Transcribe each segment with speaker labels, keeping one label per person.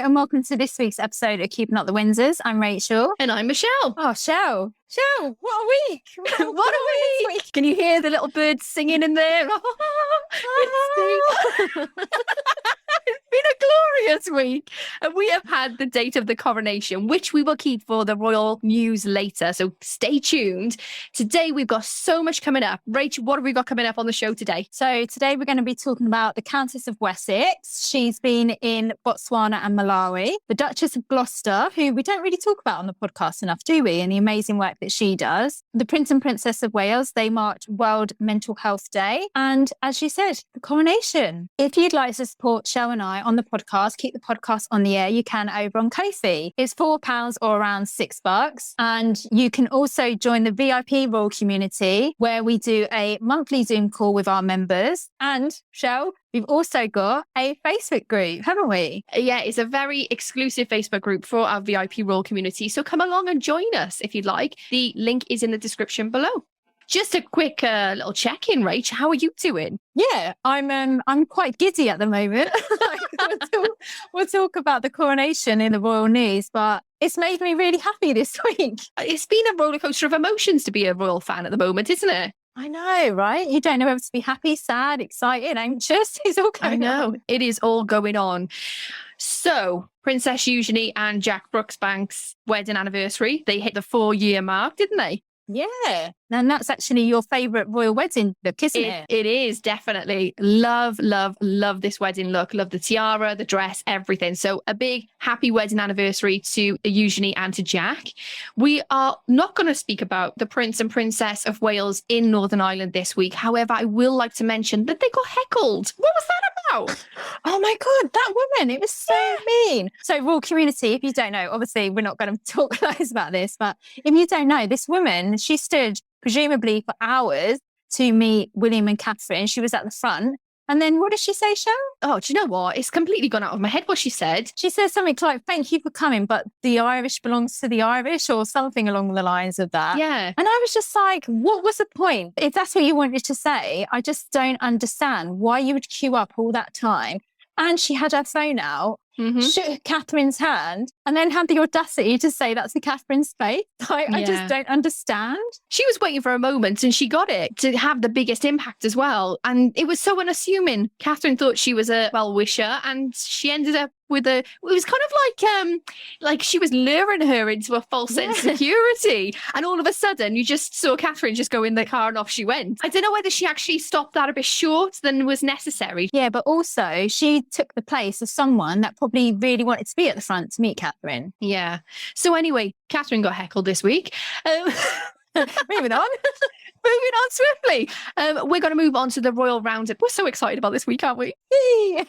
Speaker 1: and welcome to this week's episode of Keeping Up the Windsors. I'm Rachel.
Speaker 2: And I'm Michelle.
Speaker 1: Oh, Shell, what a week.
Speaker 2: What a week. Can you hear the little birds singing in there? It's been a glorious week. And we have had the date of the coronation, which we will keep for the royal news later. So stay tuned. Today, we've got so much coming up. Rach, what have we got coming up on the show today?
Speaker 1: So today we're going to be talking about the Countess of Wessex. She's been in Botswana and Malawi. The Duchess of Gloucester, who we don't really talk about on the podcast enough, do we? And the amazing work that she does. The Prince and Princess of Wales, they marked World Mental Health Day. And as you said, the coronation. If you'd like to support Shell and I on the podcast, keep the podcast on the air, you can over on Ko-fi. It's £4 or around $6. And you can also join the VIP Royal community where we do a monthly Zoom call with our members. And Shell, we've also got a Facebook group, haven't we?
Speaker 2: Yeah, it's a very exclusive Facebook group for our VIP Royal community. So come along and join us if you'd like. The link is in the description below. Just a quick little check-in, Rach. How are you doing?
Speaker 1: Yeah, I'm quite giddy at the moment. We'll talk about the coronation in the royal news, but it's made me really happy this week.
Speaker 2: It's been a roller coaster of emotions to be a royal fan at the moment, isn't it?
Speaker 1: I know, right? You don't know whether to be happy, sad, excited, anxious. It's all going on.
Speaker 2: I know. It is all going on. So, Princess Eugenie and Jack Brooksbank's wedding anniversary, they hit the 4-year mark, didn't they?
Speaker 1: Yeah. And that's actually your favourite royal wedding look, isn't it?
Speaker 2: It is, definitely. Love this wedding look. Love the tiara, the dress, everything. So a big happy wedding anniversary to Eugenie and to Jack. We are not going to speak about the Prince and Princess of Wales in Northern Ireland this week. However, I will like to mention that they got heckled. What was that about?
Speaker 1: Oh my God, that woman. It was so mean. So royal community, if you don't know, obviously we're not going to talk loads about this, but if you don't know, this woman, she stood presumably for hours to meet William and Catherine. She was at the front. And then what did she say, Shell?
Speaker 2: Oh, do you know what? It's completely gone out of my head what she said.
Speaker 1: She said something like, thank you for coming, but the Irish belongs to the Irish, or something along the lines of that.
Speaker 2: Yeah.
Speaker 1: And I was just like, what was the point? If that's what you wanted to say, I just don't understand why you would queue up all that time. And she had her phone out, shook Catherine's hand, and then had the audacity to say that's the Catherine's face. I just don't understand.
Speaker 2: She was waiting for a moment and she got it to have the biggest impact as well. And it was so unassuming. Catherine thought she was a well-wisher and she ended up with it was kind of like she was luring her into a false sense of security. And all of a sudden you just saw Catherine just go in the car and off she went. I don't know whether she actually stopped that a bit short than was necessary.
Speaker 1: Yeah, but also she took the place of someone that probably really wanted to be at the front to meet Catherine.
Speaker 2: Yeah. So anyway, Catherine got heckled this week.
Speaker 1: Moving on.
Speaker 2: Moving on swiftly. We're going to move on to the Royal Roundup. We're so excited about this week, aren't we?
Speaker 1: Yay!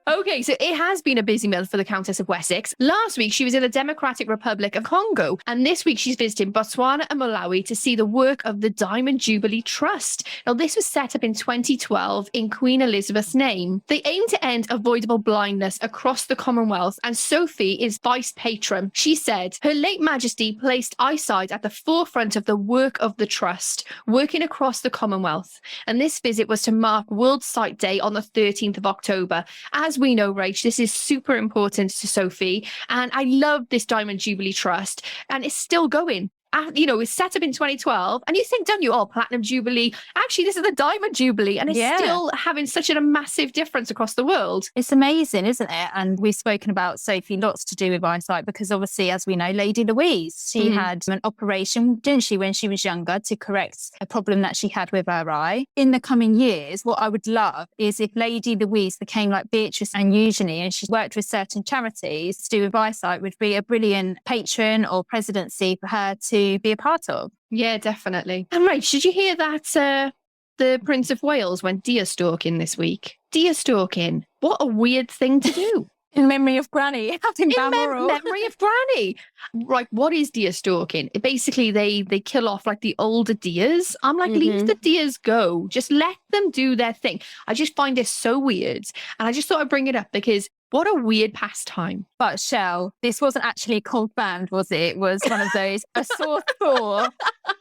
Speaker 2: Okay, so it has been a busy month for the Countess of Wessex. Last week, she was in the Democratic Republic of Congo, and this week she's visiting Botswana and Malawi to see the work of the Diamond Jubilee Trust. Now, this was set up in 2012 in Queen Elizabeth's name. They aim to end avoidable blindness across the Commonwealth, and Sophie is vice patron. She said, Her late Majesty placed eyesight at the forefront of the work of the Trust, working across the Commonwealth. And this visit was to mark World Sight Day on the 13th of October. As we know, Rach, this is super important to Sophie. And I love this Diamond Jubilee Trust. And it's still going. You know, it's set up in 2012. And you think, don't you, Platinum Jubilee. Actually, this is the Diamond Jubilee. And it's still having such a massive difference across the world.
Speaker 1: It's amazing, isn't it? And we've spoken about Sophie lots to do with eyesight because obviously, as we know, Lady Louise, she had an operation, didn't she, when she was younger to correct a problem that she had with her eye. In the coming years, what I would love is if Lady Louise became like Beatrice and Eugenie and she worked with certain charities to do with eyesight, would be a brilliant patron or presidency for her to be a part of.
Speaker 2: Yeah, definitely. And Rach, did you hear that the Prince of Wales went deer-stalking this week? Deer-stalking. What a weird thing to do.
Speaker 1: In memory of Granny.
Speaker 2: In memory of Granny. Right, what is deer-stalking? Basically, they kill off like the older deers. I'm like, leave the deers go. Just let them do their thing. I just find this so weird. And I just thought I'd bring it up because What a weird pastime.
Speaker 1: But Shell, this wasn't actually confirmed, was it? It was one of those, a source for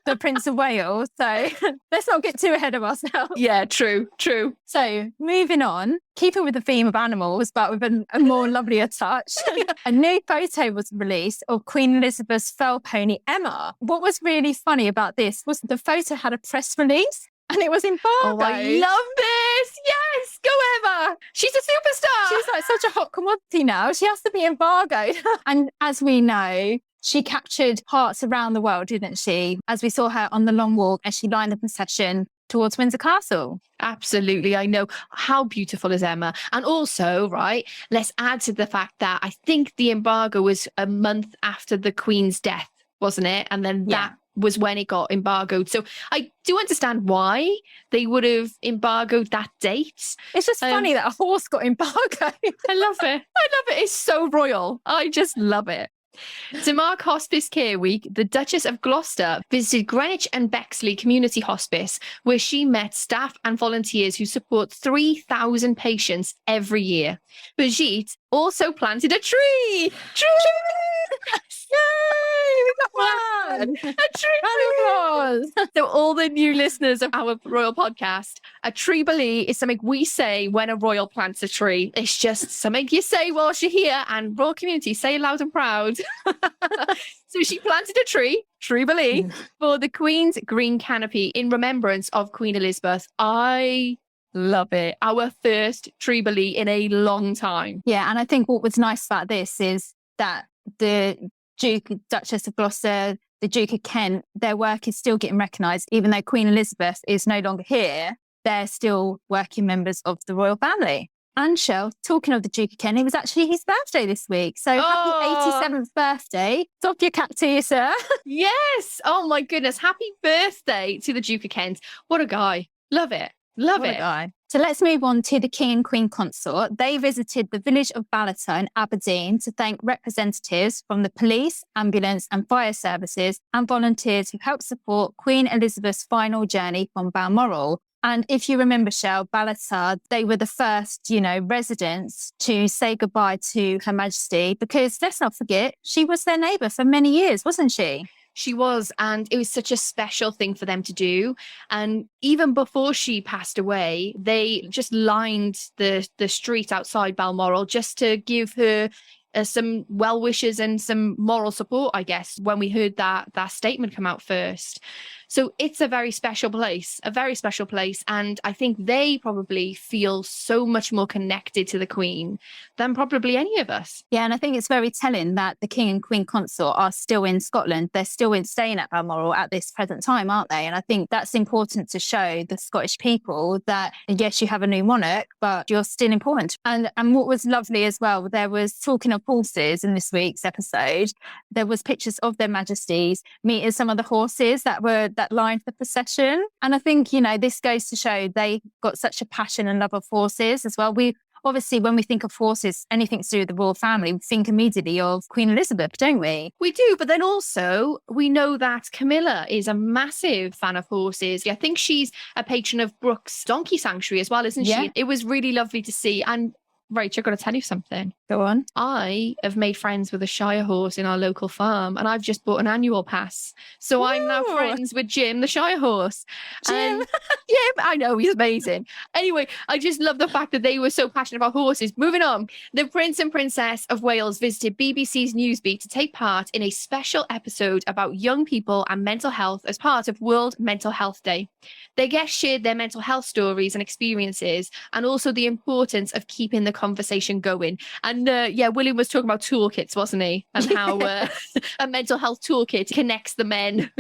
Speaker 1: the Prince of Wales. So let's not get too ahead of ourselves.
Speaker 2: Yeah, true.
Speaker 1: So moving on, keeping with the theme of animals, but with a more lovelier touch, a new photo was released of Queen Elizabeth's fell pony, Emma. What was really funny about this was the photo had a press release and it was embargoed.
Speaker 2: Oh, I love this. Yes, go Emma. She's a superstar.
Speaker 1: She's like such a hot commodity now. She has to be embargoed. And as we know, she captured hearts around the world, didn't she? As we saw her on the long walk as she lined the procession towards Windsor Castle.
Speaker 2: Absolutely. I know. How beautiful is Emma? And also, right, let's add to the fact that I think the embargo was a month after the Queen's death, wasn't it? And then that was when it got embargoed. So I do understand why they would have embargoed that date.
Speaker 1: It's just funny that a horse got embargoed.
Speaker 2: I love it. It's so royal. I just love it. To mark Hospice Care Week, the Duchess of Gloucester visited Greenwich and Bexley Community Hospice, where she met staff and volunteers who support 3,000 patients every year. Brigitte also planted a tree. Yay! We got one! A tree! So all the new listeners of our royal podcast, a TREEBILEE is something we say when a royal plants a tree. It's just something you say whilst you're here, and royal community, say it loud and proud. So she planted a tree, TREEBILEE, for the Queen's green canopy in remembrance of Queen Elizabeth. I love it. Our first TREEBILEE in a long time.
Speaker 1: Yeah, and I think what was nice about this is that the Duchess of Gloucester, the Duke of Kent, their work is still getting recognised. Even though Queen Elizabeth is no longer here, they're still working members of the royal family. And Shell, talking of the Duke of Kent, it was actually his birthday this week. So happy 87th birthday. Top your cap to you, sir.
Speaker 2: Yes. Oh my goodness. Happy birthday to the Duke of Kent. What a guy. Love it. Love
Speaker 1: What
Speaker 2: it.
Speaker 1: a guy. So let's move on to the King and Queen Consort. They visited the village of Ballater in Aberdeen to thank representatives from the police, ambulance and fire services and volunteers who helped support Queen Elizabeth's final journey from Balmoral. And if you remember, Shell, Ballater, they were the first, residents to say goodbye to Her Majesty because let's not forget, she was their neighbour for many years, wasn't she?
Speaker 2: She was, and it was such a special thing for them to do. And even before she passed away, they just lined the street outside Balmoral just to give her some well wishes and some moral support, I guess, when we heard that statement come out first. So it's a very special place, And I think they probably feel so much more connected to the Queen than probably any of us.
Speaker 1: Yeah, and I think it's very telling that the King and Queen Consort are still in Scotland. They're still staying at Balmoral at this present time, aren't they? And I think that's important to show the Scottish people that, yes, you have a new monarch, but you're still important. And what was lovely as well, there was, talking of horses in this week's episode, there was pictures of their majesties meeting some of the horses that lined the procession. And I think, this goes to show they got such a passion and love of horses as well. We obviously, when we think of horses, anything to do with the royal family, we think immediately of Queen Elizabeth, don't we?
Speaker 2: We do, but then also we know that Camilla is a massive fan of horses. I think she's a patron of Brooks Donkey Sanctuary as well, isn't she? It was really lovely to see. And Rach, I've got to tell you something.
Speaker 1: Go on.
Speaker 2: I have made friends with a Shire horse in our local farm, and I've just bought an annual pass. So I'm now friends with Jim, the Shire horse.
Speaker 1: Jim?
Speaker 2: Yeah, I know, he's amazing. Anyway, I just love the fact that they were so passionate about horses. Moving on, the Prince and Princess of Wales visited BBC's Newsbeat to take part in a special episode about young people and mental health as part of World Mental Health Day. Their guests shared their mental health stories and experiences, and also the importance of keeping the conversation going. And William was talking about toolkits, wasn't he? And how a mental health toolkit connects the men,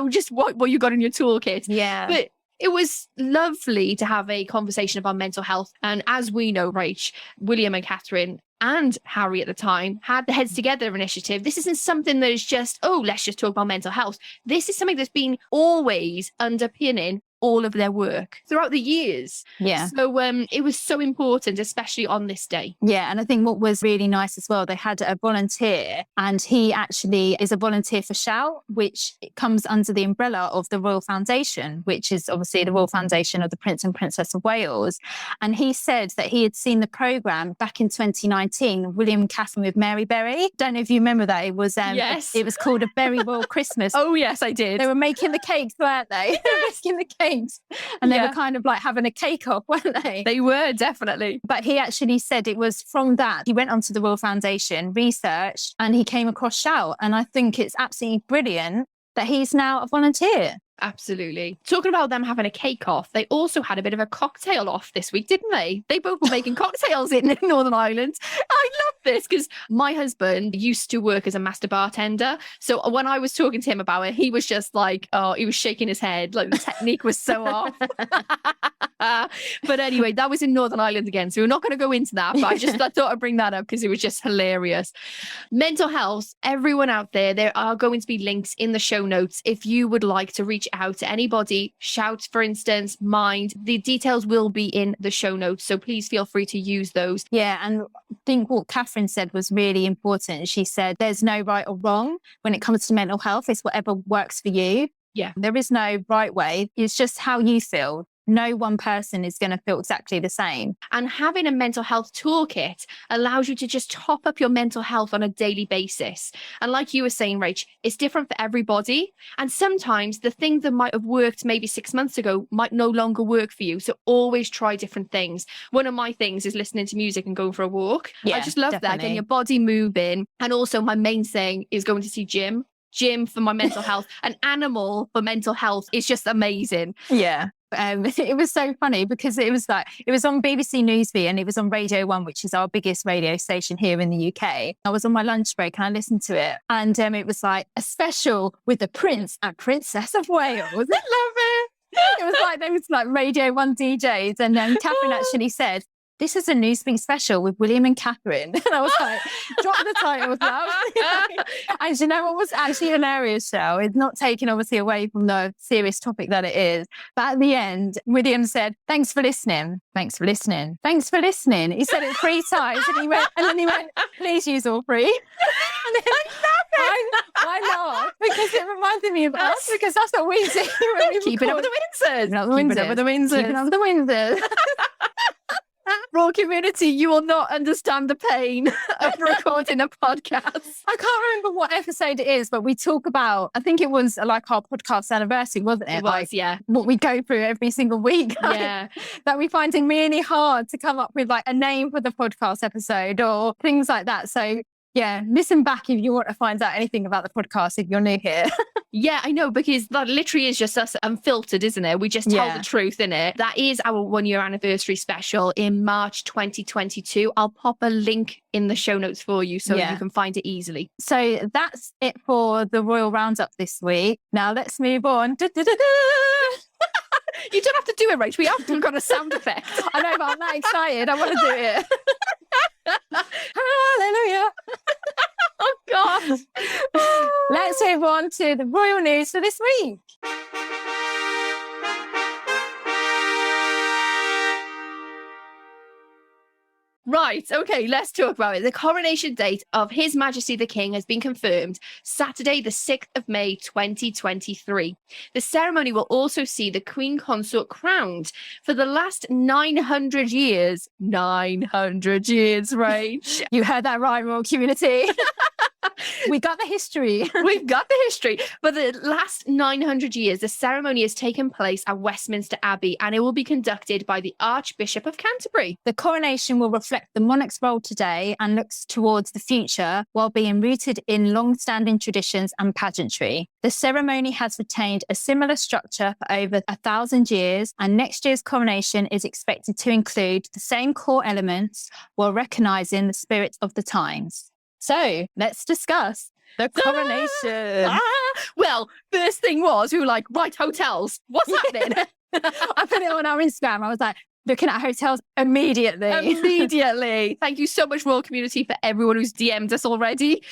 Speaker 2: just what you got in your toolkit.
Speaker 1: Yeah.
Speaker 2: But it was lovely to have a conversation about mental health. And as we know, Rach, William and Catherine and Harry at the time had the Heads Together initiative. This isn't something that is just, let's just talk about mental health. This is something that's been always underpinning all of their work throughout the years.
Speaker 1: Yeah.
Speaker 2: So it was so important, especially on this day.
Speaker 1: Yeah. And I think what was really nice as well, they had a volunteer, and he actually is a volunteer for Shout, which comes under the umbrella of the Royal Foundation, which is obviously the Royal Foundation of the Prince and Princess of Wales. And he said that he had seen the programme back in 2019, William and Catherine with Mary Berry. Don't know if you remember that. It was
Speaker 2: Yes.
Speaker 1: it was called A Berry Royal Christmas.
Speaker 2: Oh, yes, I did.
Speaker 1: They were making the cakes, weren't they? They were making the cakes. And they were kind of like having a cake off, weren't they?
Speaker 2: They were, definitely.
Speaker 1: But he actually said it was from that. He went onto the Royal Foundation, researched, and he came across Shout. And I think it's absolutely brilliant that he's now a volunteer.
Speaker 2: Absolutely. Talking about them having a cake off, they also had a bit of a cocktail off this week, didn't they? They both were making cocktails in Northern Ireland. I love this because my husband used to work as a master bartender. So when I was talking to him about it, he was just like, oh, he was shaking his head. Like the technique was so off. But anyway, that was in Northern Ireland again. So we're not going to go into that. But I thought I'd bring that up because it was just hilarious. Mental health, everyone out there are going to be links in the show notes if you would like to reach out to anybody. Shout, for instance, Mind. The details will be in the show notes. So please feel free to use those.
Speaker 1: Yeah. And I think what Catherine said was really important. She said there's no right or wrong when it comes to mental health. It's whatever works for you.
Speaker 2: Yeah.
Speaker 1: There is no right way. It's just how you feel. No one person is going to feel exactly the same.
Speaker 2: And having a mental health toolkit allows you to just top up your mental health on a daily basis. And like you were saying, Rach, it's different for everybody. And sometimes the thing that might have worked maybe 6 months ago might no longer work for you. So always try different things. One of my things is listening to music and going for a walk.
Speaker 1: Yeah,
Speaker 2: I just love that, getting your body moving. And also my main thing is going to see Jim for my mental health. An animal for mental health is just amazing.
Speaker 1: Yeah. It was so funny because it was on BBC Newsbeat and it was on Radio 1, which is our biggest radio station here in the UK. I was on my lunch break and I listened to it, and it was like a special with the Prince and Princess of Wales. I love it. It was like, there was like Radio 1 DJs, and then Catherine actually said, this is a Newsbeat special with William and Catherine. And I was like, drop the title with love. And you know what was actually hilarious, Shell? It's not taking obviously away from the serious topic that it is. But at the end, William said, thanks for listening. Thanks for listening. Thanks for listening. He said it 3 times and then he went, please use all 3. And then I laughed because it reminded me of us, because that's what we do.
Speaker 2: Keeping up with the Windsors.
Speaker 1: Keeping up with the Windsors. Keeping up with the Windsors.
Speaker 2: Royal community, you will not understand the pain of recording a podcast.
Speaker 1: I can't remember what episode it is, but we talk about, I think it was like our podcast anniversary, wasn't it?
Speaker 2: It was, yeah.
Speaker 1: What we go through every single week.
Speaker 2: Yeah.
Speaker 1: That we find it really hard to come up with like a name for the podcast episode or things like that. So yeah, listen back if you want to find out anything about the podcast if you're new here.
Speaker 2: Yeah, I know, because that literally is just us unfiltered, isn't it? We just tell the truth in it. That is our 1-year anniversary special in March 2022. I'll pop a link in the show notes for you so you can find it easily.
Speaker 1: So that's it for the Royal Roundup this week. Now let's move on.
Speaker 2: You don't have to do it, Rach. We have got a sound effect.
Speaker 1: I know, but I'm that excited. I want to do it. Hallelujah.
Speaker 2: Oh, God.
Speaker 1: Let's move on to the royal news for this week.
Speaker 2: Right, okay, let's talk about it. The coronation date of His Majesty the King has been confirmed, Saturday the 6th of May 2023. The ceremony will also see the Queen Consort crowned. For the last 900 years, 900 years, Rach.
Speaker 1: You heard that right, royal community. We got the history.
Speaker 2: We've got the history. For the last 900 years, the ceremony has taken place at Westminster Abbey and it will be conducted by the Archbishop of Canterbury.
Speaker 1: The coronation will reflect the monarch's role today and looks towards the future while being rooted in long-standing traditions and pageantry. The ceremony has retained a similar structure for over 1,000 years, and next year's coronation is expected to include the same core elements while recognising the spirit of the times. So let's discuss the coronation.
Speaker 2: Well, first thing was, we were like, right, hotels. What's happening?
Speaker 1: I put it on our Instagram. I was like, looking at hotels immediately.
Speaker 2: Immediately. Thank you so much, Royal Community, for everyone who's DM'd us already.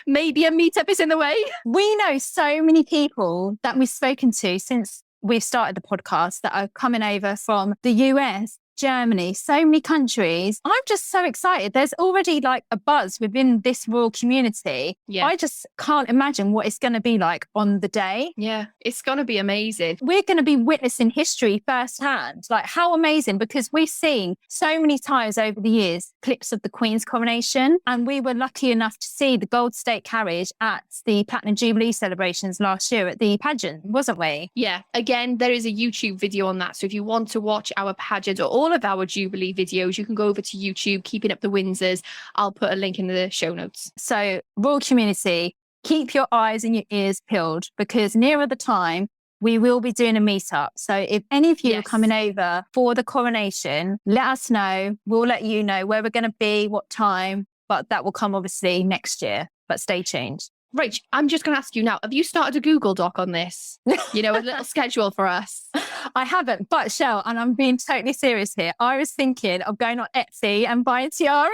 Speaker 2: Maybe a meetup is in the way.
Speaker 1: We know so many people that we've spoken to since we've started the podcast that are coming over from the US, Germany, so many countries. I'm just so excited. There's already like a buzz within this royal community.
Speaker 2: Yeah.
Speaker 1: I just can't imagine what it's going to be like on the day.
Speaker 2: Yeah, it's going to be amazing.
Speaker 1: We're going to be witnessing history firsthand. Like, how amazing, because we've seen so many times over the years clips of the Queen's coronation, and we were lucky enough to see the gold state carriage at the Platinum Jubilee celebrations last year at the pageant, wasn't we?
Speaker 2: Yeah, again, there is a YouTube video on that. So if you want to watch our pageant or all of our Jubilee videos, you can go over to YouTube, Keeping Up the Windsors. I'll put a link in the show notes.
Speaker 1: So, royal community, keep your eyes and your ears peeled, because nearer the time, we will be doing a meetup. So if any of you are coming over for the coronation, let us know. We'll let you know where we're going to be, what time, but that will come obviously next year. But stay tuned.
Speaker 2: Rach, I'm just going to ask you now, have you started a Google Doc on this? You know, a little schedule for us.
Speaker 1: I haven't, but Shell, and I'm being totally serious here, I was thinking of going on Etsy and buying tiaras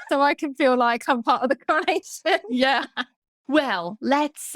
Speaker 1: so I can feel like I'm part of the coronation.
Speaker 2: Yeah. Well, let's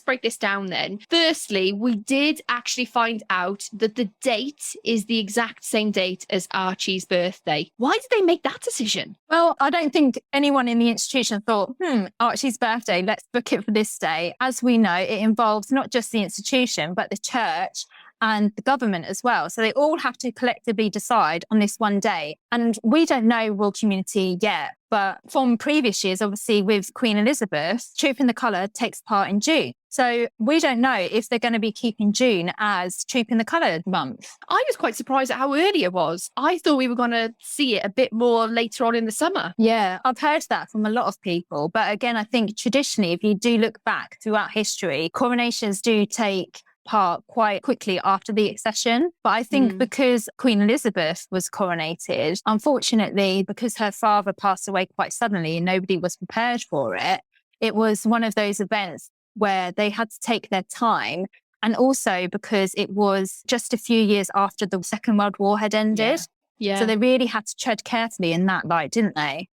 Speaker 2: break this down then. Firstly, we did actually find out that the date is the exact same date as Archie's birthday. Why did they make that decision?
Speaker 1: Well, I don't think anyone in the institution thought, Archie's birthday, let's book it for this day. As we know, it involves not just the institution, but the church and the government as well. So they all have to collectively decide on this one day. And we don't know royal community yet, but from previous years, obviously with Queen Elizabeth, Trooping the Colour takes part in June. So we don't know if they're going to be keeping June as Trooping the Colour month.
Speaker 2: I was quite surprised at how early it was. I thought we were going to see it a bit more later on in the summer.
Speaker 1: Yeah, I've heard that from a lot of people. But again, I think traditionally, if you do look back throughout history, coronations do take part quite quickly after the accession. But I think because Queen Elizabeth was coronated, unfortunately, because her father passed away quite suddenly and nobody was prepared for it, it was one of those events where they had to take their time. And also because it was just a few years after the Second World War had ended.
Speaker 2: Yeah.
Speaker 1: So they really had to tread carefully in that light, didn't they?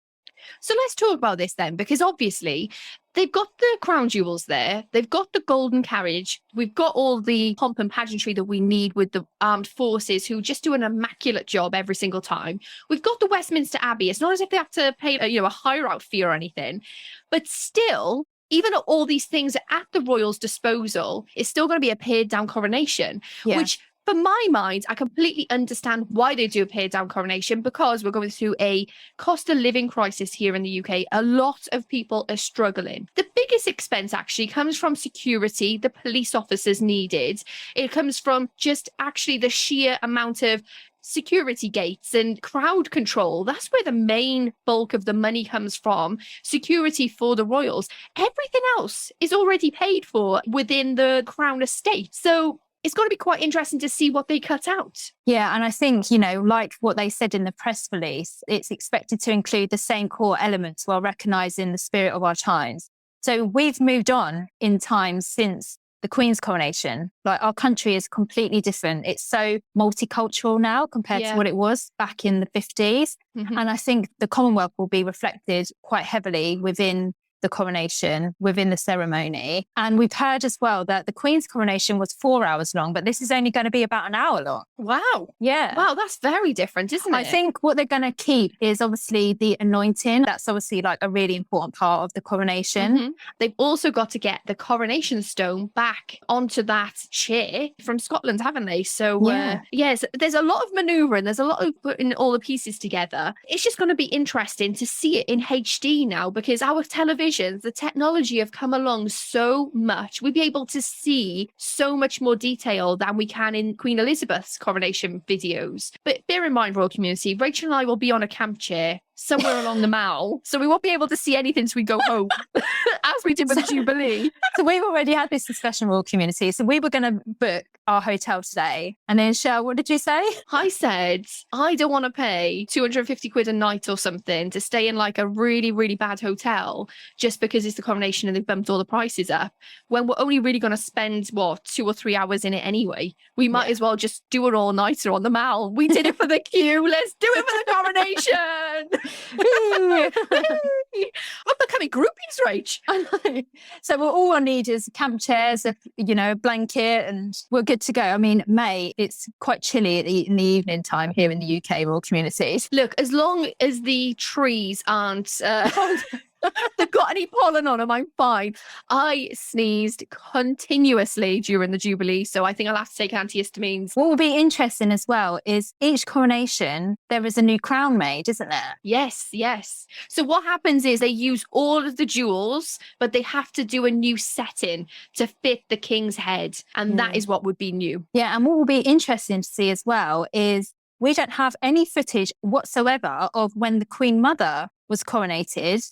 Speaker 2: So let's talk about this then, because obviously they've got the crown jewels there. They've got the golden carriage. We've got all the pomp and pageantry that we need with the armed forces who just do an immaculate job every single time. We've got the Westminster Abbey. It's not as if they have to pay a hire out fee or anything. But still, even all these things are at the royals' disposal, it's still going to be a pared down coronation, which for my mind, I completely understand why they do a pared down coronation, because we're going through a cost of living crisis here in the UK. A lot of people are struggling. The biggest expense actually comes from security, the police officers needed. It comes from just actually the sheer amount of security gates and crowd control. That's where the main bulk of the money comes from. Security for the royals. Everything else is already paid for within the Crown estate. So it's going to be quite interesting to see what they cut out.
Speaker 1: Yeah, and I think, like what they said in the press release, it's expected to include the same core elements while recognising the spirit of our times. So we've moved on in time since the Queen's coronation. Like, our country is completely different. It's so multicultural now compared to what it was back in the 50s. And I think the Commonwealth will be reflected quite heavily within the coronation, within the ceremony. And we've heard as well that the Queen's coronation was 4 hours long, but this is only going to be about an hour long.
Speaker 2: Wow.
Speaker 1: Yeah.
Speaker 2: Wow, that's very different, isn't it?
Speaker 1: I think what they're going to keep is obviously the anointing. That's obviously like a really important part of the coronation.
Speaker 2: They've also got to get the coronation stone back onto that chair from Scotland, haven't they? So, yes, there's a lot of manoeuvring. There's a lot of putting all the pieces together. It's just going to be interesting to see it in HD now, because our television, the technology have come along so much. We'd be able to see so much more detail than we can in Queen Elizabeth's coronation videos. But bear in mind, royal community, Rachel and I will be on a camp chair somewhere along the Mall, so we won't be able to see anything until we go home, as we did with the Jubilee.
Speaker 1: So we've already had this discussion, royal community. So we were going to book our hotel today. And then, Shell, what did you say?
Speaker 2: I said, I don't want to pay 250 quid a night or something to stay in like a really, really bad hotel just because it's the coronation and they've bumped all the prices up, when we're only really going to spend, 2 or 3 hours in it anyway. We might as well just do an all-nighter on the Mall. We did it for the queue. Let's do it for the coronation. I'm becoming groupies, Rach.
Speaker 1: I know. So all I need is camp chairs, a blanket, and we're good to go. I mean, May, it's quite chilly in the evening time here in the UK rural communities.
Speaker 2: Look, as long as the trees aren't they've got any pollen on them, I'm fine. I sneezed continuously during the Jubilee, so I think I'll have to take antihistamines.
Speaker 1: What will be interesting as well is each coronation, there is a new crown made, isn't there?
Speaker 2: Yes, yes. So what happens is they use all of the jewels, but they have to do a new setting to fit the king's head. And that is what would be new.
Speaker 1: Yeah, and what will be interesting to see as well is we don't have any footage whatsoever of when the Queen Mother was coronated.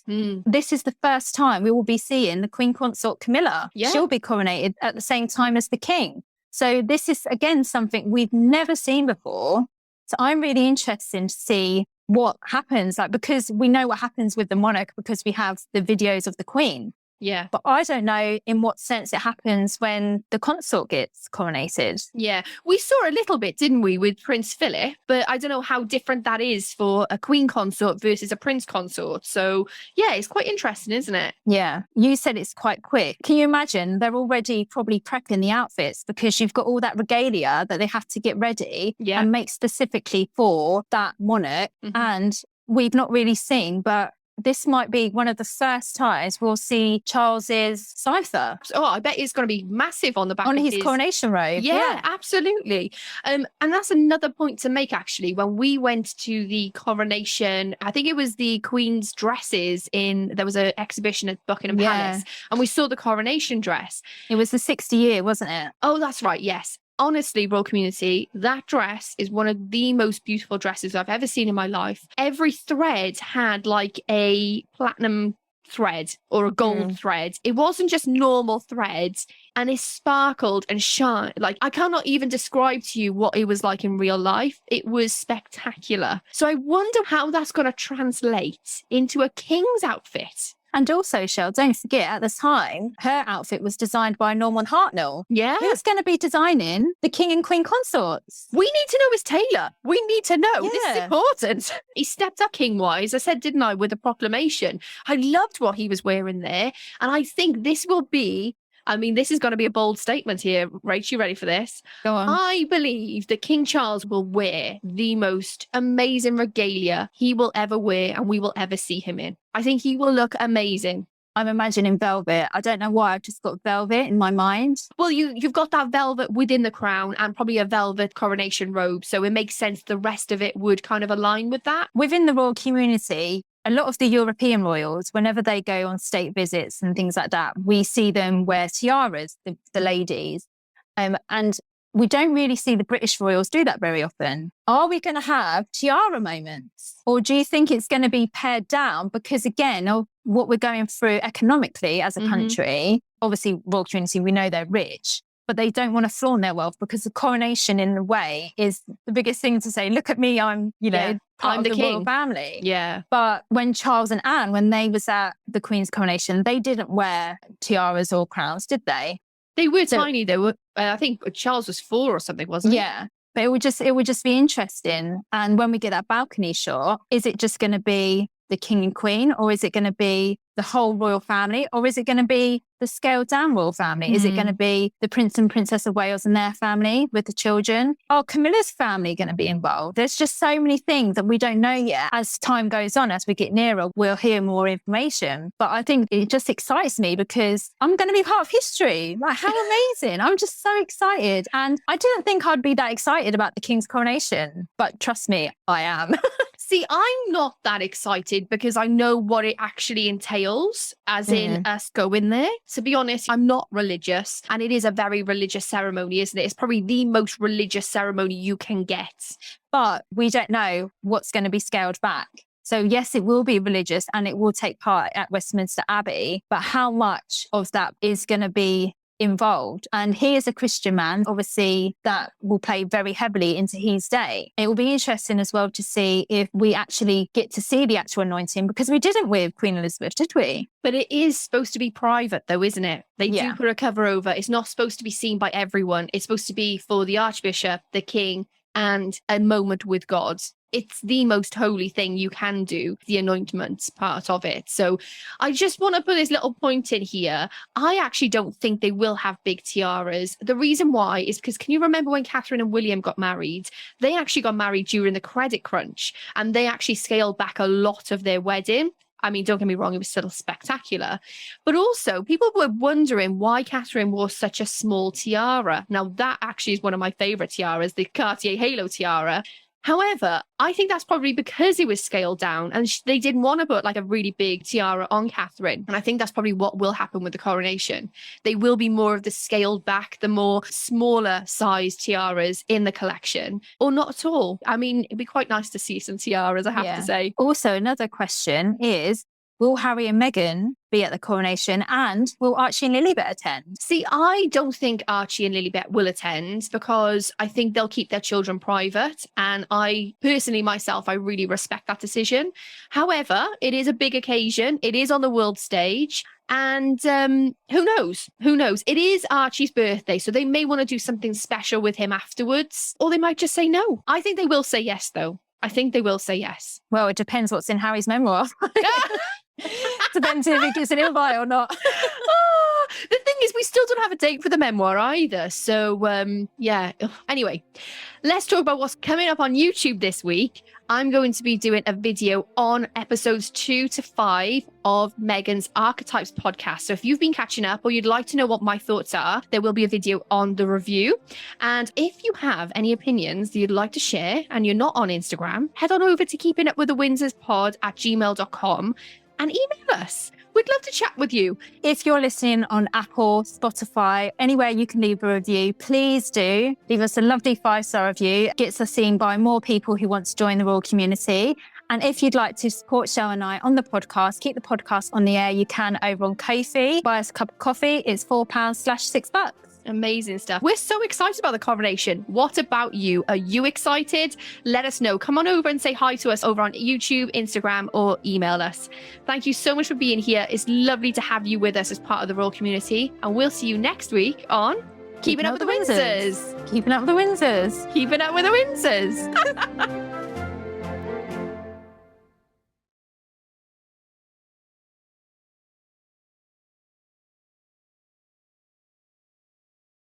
Speaker 1: This is the first time we will be seeing the Queen Consort Camilla.
Speaker 2: Yeah.
Speaker 1: She'll be coronated at the same time as the King. So this is, again, something we've never seen before. So I'm really interested to see what happens, because we know what happens with the monarch because we have the videos of the Queen.
Speaker 2: Yeah.
Speaker 1: But I don't know in what sense it happens when the consort gets coronated.
Speaker 2: Yeah. We saw a little bit, didn't we, with Prince Philip? But I don't know how different that is for a queen consort versus a prince consort. So, yeah, it's quite interesting, isn't it?
Speaker 1: Yeah. You said it's quite quick. Can you imagine? They're already probably prepping the outfits because you've got all that regalia that they have to get ready and make specifically for that monarch. And we've not really seen, but this might be one of the first times we'll see Charles's cipher.
Speaker 2: Oh, I bet it's going to be massive on the back
Speaker 1: on
Speaker 2: of
Speaker 1: his coronation robe.
Speaker 2: Yeah, absolutely. And that's another point to make, actually. When we went to the coronation, I think it was the Queen's dresses there was an exhibition at Buckingham Palace, and we saw the coronation dress.
Speaker 1: It was the 60th year, wasn't it?
Speaker 2: Oh, that's right. Yes. Honestly, royal community, that dress is one of the most beautiful dresses I've ever seen in my life. Every thread had like a platinum thread or a gold thread. It wasn't just normal threads, and it sparkled and shone. Like, I cannot even describe to you what it was like in real life. It was spectacular. So I wonder how that's going to translate into a king's outfit.
Speaker 1: And also, Shell, don't forget, at the time, her outfit was designed by Norman Hartnell.
Speaker 2: Yeah.
Speaker 1: Who's going to be designing the King and Queen consorts?
Speaker 2: We need to know his tailor. We need to know.
Speaker 1: Yeah.
Speaker 2: This is important. He stepped up king-wise, I said, didn't I, with the proclamation. I loved what he was wearing there. And I think this will be, this is going to be a bold statement here. Rach, you ready for this?
Speaker 1: Go on.
Speaker 2: I believe that King Charles will wear the most amazing regalia he will ever wear and we will ever see him in. I think he will look amazing.
Speaker 1: I'm imagining velvet. I don't know why, I've just got velvet in my mind.
Speaker 2: Well, you've got that velvet within the crown and probably a velvet coronation robe. So it makes sense the rest of it would kind of align with that.
Speaker 1: Within the royal community, a lot of the European royals, whenever they go on state visits and things like that, we see them wear tiaras, the ladies. And we don't really see the British royals do that very often. Are we going to have tiara moments? Or do you think it's going to be pared down? Because again, of what we're going through economically as a country, obviously royal community, we know they're rich, but they don't want to flaunt their wealth because the coronation in a way is the biggest thing to say, look at me, I'm, part
Speaker 2: I'm
Speaker 1: of
Speaker 2: the
Speaker 1: the
Speaker 2: king.
Speaker 1: royal family.
Speaker 2: Yeah.
Speaker 1: But when Charles and Anne, when they was at the Queen's coronation, they didn't wear tiaras or crowns, did they?
Speaker 2: They were tiny. They were. I think Charles was 4 or something, wasn't he?
Speaker 1: Yeah. But it would just be interesting. And when we get that balcony shot, is it just going to be the king and queen, or is it going to be the whole royal family, or is it going to be the scaled down royal family? Is it going to be the Prince and Princess of Wales and their family with the children? Are Camilla's family going to be involved? There's just so many things that we don't know yet. As time goes on, as we get nearer, we'll hear more information. But I think it just excites me because I'm going to be part of history. Like, how amazing. I'm just so excited. And I didn't think I'd be that excited about the King's coronation, but trust me, I am.
Speaker 2: See, I'm not that excited because I know what it actually entails, as in us going there. To be honest, I'm not religious, and it is a very religious ceremony, isn't it? It's probably the most religious ceremony you can get.
Speaker 1: But we don't know what's going to be scaled back. So yes, it will be religious and it will take part at Westminster Abbey, but how much of that is going to be involved? And he is a Christian man, obviously that will play very heavily into his day. It will be interesting as well to see if we actually get to see the actual anointing, because we didn't with Queen Elizabeth, did we?
Speaker 2: But it is supposed to be private though, isn't it? They do put a cover over. It's not supposed to be seen by everyone. It's supposed to be for the Archbishop, the King, and a moment with God. it's the most holy thing you can do, the anointment part of it. So I just want to put this little point in here. I actually don't think they will have big tiaras. The reason why is because, can you remember when Catherine and William got married? They actually got married during the credit crunch, and they actually scaled back a lot of their wedding. I mean, don't get me wrong, it was still spectacular. But also, people were wondering why Catherine wore such a small tiara. Now, that actually is one of my favourite tiaras, the Cartier Halo tiara. However, I think that's probably because it was scaled down and they didn't want to put like a really big tiara on Catherine. And I think that's probably what will happen with the coronation. They will be more of the scaled back, the more smaller sized tiaras in the collection, or not at all. I mean, it'd be quite nice to see some tiaras, I have to say.
Speaker 1: Also, another question is, will Harry and Meghan be at the coronation, and will Archie and Lilibet attend?
Speaker 2: See, I don't think Archie and Lilibet will attend because I think they'll keep their children private. And I personally, myself, I really respect that decision. However, it is a big occasion. It is on the world stage. And who knows? Who knows? It is Archie's birthday, so they may want to do something special with him afterwards, or they might just say no. I think they will say yes, though. I think they will say yes.
Speaker 1: Well, it depends what's in Harry's memoir. Depends if he gives an invite or not.
Speaker 2: The thing is, we still don't have a date for the memoir either. So, yeah. Anyway, let's talk about what's coming up on YouTube this week. I'm going to be doing a video on episodes 2 to 5 of Meghan's Archetypes podcast. So if you've been catching up or you'd like to know what my thoughts are, there will be a video on the review. And if you have any opinions that you'd like to share and you're not on Instagram, head on over to keepingupwiththewindsorspod@gmail.com and email us. We'd love to chat with you.
Speaker 1: If you're listening on Apple, Spotify, anywhere you can leave a review, please do. Leave us a lovely 5-star review. It gets us seen by more people who want to join the royal community. And if you'd like to support Shell and I on the podcast, keep the podcast on the air, you can over on Ko-fi. Buy us a cup of coffee. It's £4/$6.
Speaker 2: Amazing stuff. We're so excited about the coronation. What about you? Are you excited? Let us know. Come on over and say hi to us over on YouTube, Instagram, or email us. Thank you so much for being here. It's lovely to have you with us as part of the royal community. And we'll see you next week on Keeping Up with the Windsors.
Speaker 1: Keeping Up with the Windsors.
Speaker 2: Keeping Up with the Windsors.